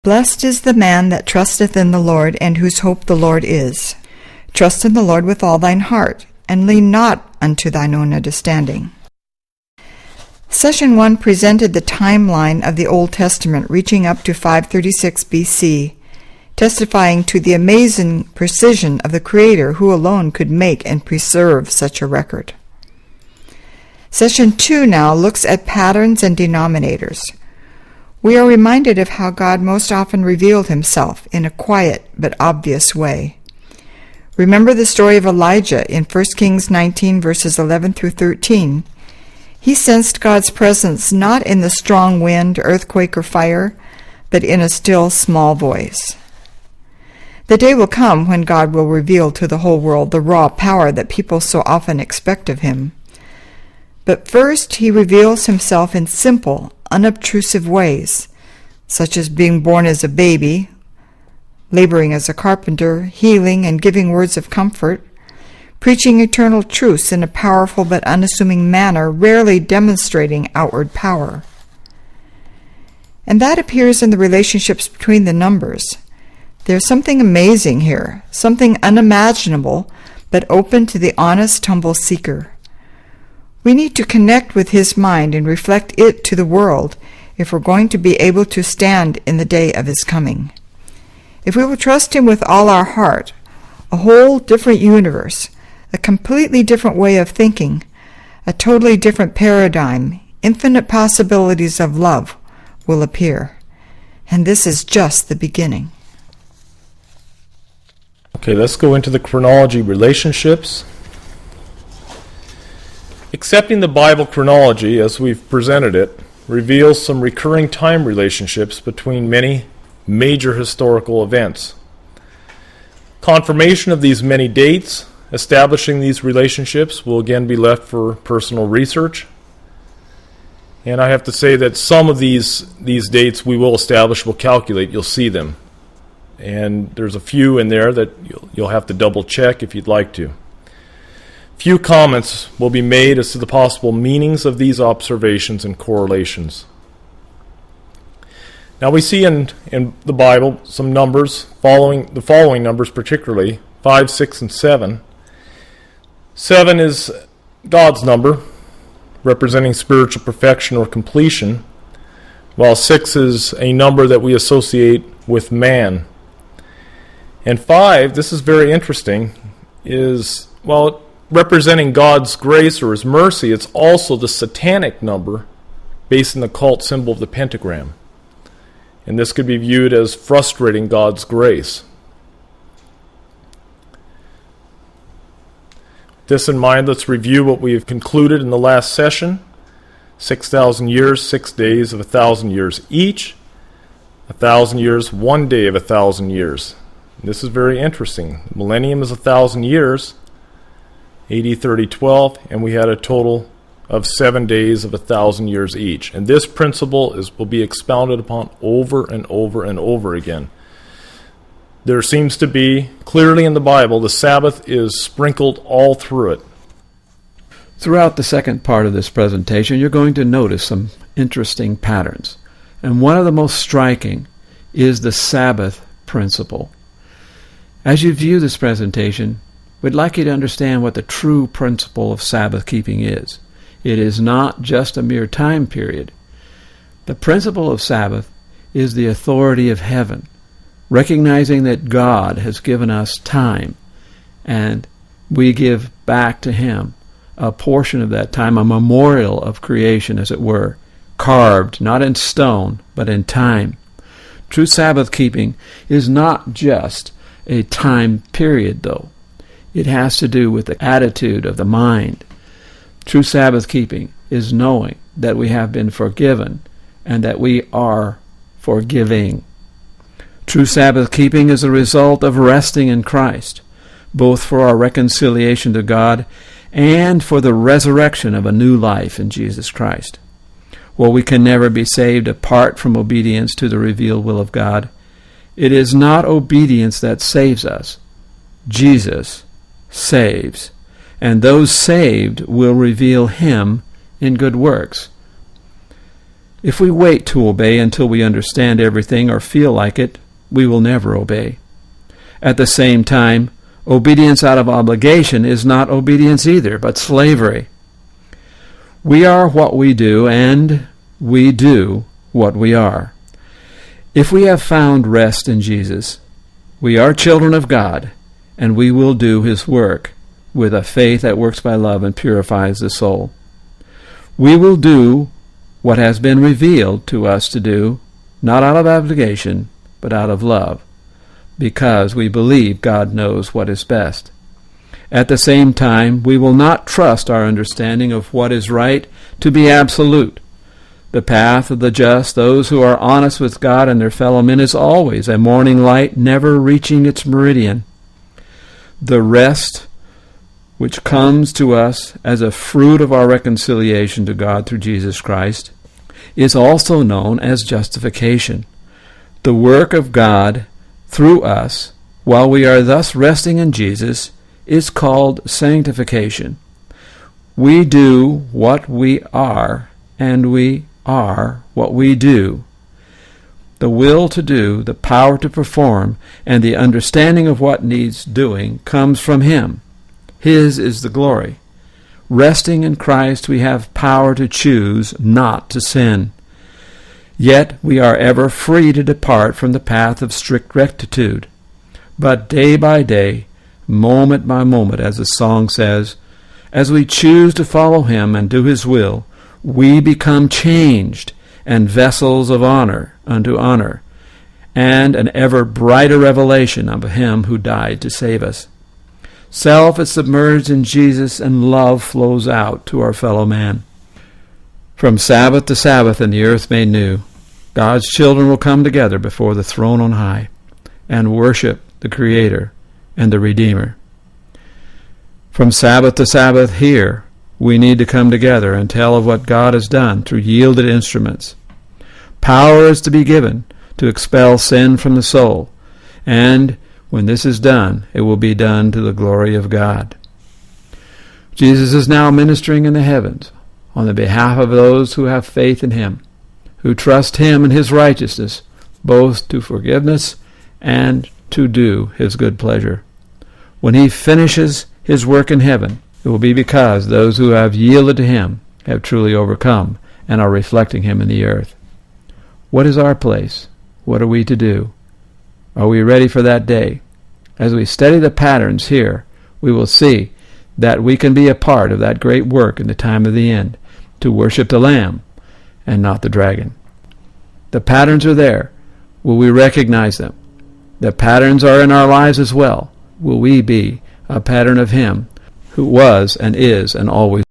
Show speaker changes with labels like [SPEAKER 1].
[SPEAKER 1] Blessed is the man that trusteth in the Lord, and whose hope the Lord is. Trust in the Lord with all thine heart, and lean not unto thine own understanding. Session 1 presented the timeline of the Old Testament reaching up to 536 BC, testifying to the amazing precision of the Creator who alone could make and preserve such a record. Session 2 now looks at patterns and denominators. We are reminded of how God most often revealed himself in a quiet but obvious way. Remember the story of Elijah in 1 Kings 19 verses 11 through 13. He sensed God's presence not in the strong wind, earthquake, or fire, but in a still small voice. The day will come when God will reveal to the whole world the raw power that people so often expect of him. But first he reveals himself in simple, unobtrusive ways, such as being born as a baby, laboring as a carpenter, healing and giving words of comfort, preaching eternal truths in a powerful but unassuming manner, rarely demonstrating outward power. And that appears in the relationships between the numbers. There's something amazing here, something unimaginable, but open to the honest, humble seeker. We need to connect with his mind and reflect it to the world if we're going to be able to stand in the day of his coming. If we will trust him with all our heart, a whole different universe, a completely different way of thinking, a totally different paradigm, infinite possibilities of love will appear. And this is just the beginning.
[SPEAKER 2] Okay, let's go into the chronology relationships. Accepting the Bible chronology as we've presented it reveals some recurring time relationships between many major historical events. Confirmation of these many dates establishing these relationships will again be left for personal research. And I have to say that some of these dates we will establish, we'll calculate, you'll see them. And there's a few in there that you'll have to double check if you'd like to. Few comments will be made as to the possible meanings of these observations and correlations. Now we see in the Bible some numbers, the following numbers particularly, 5, 6, and 7. 7 is God's number, representing spiritual perfection or completion, while 6 is a number that we associate with man. And 5, this is very interesting, is, well, representing God's grace or his mercy. It's also the satanic number based on the cult symbol of the pentagram. And this could be viewed as frustrating God's grace. With this in mind, let's review what we have concluded in the last session. 6,000 years, 6 days of 1,000 years each. 1,000 years, 1 day of 1,000 years. And this is very interesting. The millennium is 1,000 years. AD 3012, and we had a total of 7 days of 1,000 years each. And this principle will be expounded upon over and over and over again. There seems to be, clearly in the Bible, the Sabbath is sprinkled all through it.
[SPEAKER 3] Throughout the second part of this presentation, you're going to notice some interesting patterns. And one of the most striking is the Sabbath principle. As you view this presentation, we'd like you to understand what the true principle of Sabbath keeping is. It is not just a mere time period. The principle of Sabbath is the authority of heaven, recognizing that God has given us time, and we give back to him a portion of that time, a memorial of creation, as it were, carved not in stone, but in time. True Sabbath keeping is not just a time period, though. It has to do with the attitude of the mind. True Sabbath keeping is knowing that we have been forgiven and that we are forgiving. True Sabbath keeping is a result of resting in Christ, both for our reconciliation to God and for the resurrection of a new life in Jesus Christ. While we can never be saved apart from obedience to the revealed will of God, it is not obedience that saves us. Jesus saves, and those saved will reveal him in good works. If we wait to obey until we understand everything or feel like it, we will never obey. At the same time, obedience out of obligation is not obedience either, but slavery. We are what we do, and we do what we are. If we have found rest in Jesus, we are children of God, and we will do His work with a faith that works by love and purifies the soul. We will do what has been revealed to us to do, not out of obligation, but out of love, because we believe God knows what is best. At the same time, we will not trust our understanding of what is right to be absolute. The path of the just, those who are honest with God and their fellow men, is always a morning light, never reaching its meridian. The rest which comes to us as a fruit of our reconciliation to God through Jesus Christ is also known as justification. The work of God through us, while we are thus resting in Jesus, is called sanctification. We do what we are, and we are what we do. The will to do, the power to perform, and the understanding of what needs doing comes from Him. His is the glory. Resting in Christ, we have power to choose not to sin. Yet we are ever free to depart from the path of strict rectitude. But day by day, moment by moment, as the song says, as we choose to follow Him and do His will, we become changed and vessels of honor unto honor, and an ever brighter revelation of Him who died to save us. Self is submerged in Jesus, and love flows out to our fellow man. From Sabbath to Sabbath and the earth made new, God's children will come together before the throne on high and worship the Creator and the Redeemer. From Sabbath to Sabbath here, we need to come together and tell of what God has done through yielded instruments. Power is to be given to expel sin from the soul, and when this is done, it will be done to the glory of God. Jesus is now ministering in the heavens on the behalf of those who have faith in Him, who trust Him and His righteousness, both to forgiveness and to do His good pleasure. When He finishes His work in heaven, it will be because those who have yielded to Him have truly overcome and are reflecting Him in the earth. What is our place? What are we to do? Are we ready for that day? As we study the patterns here, we will see that we can be a part of that great work in the time of the end, to worship the Lamb and not the dragon. The patterns are there. Will we recognize them? The patterns are in our lives as well. Will we be a pattern of Him who was and is and always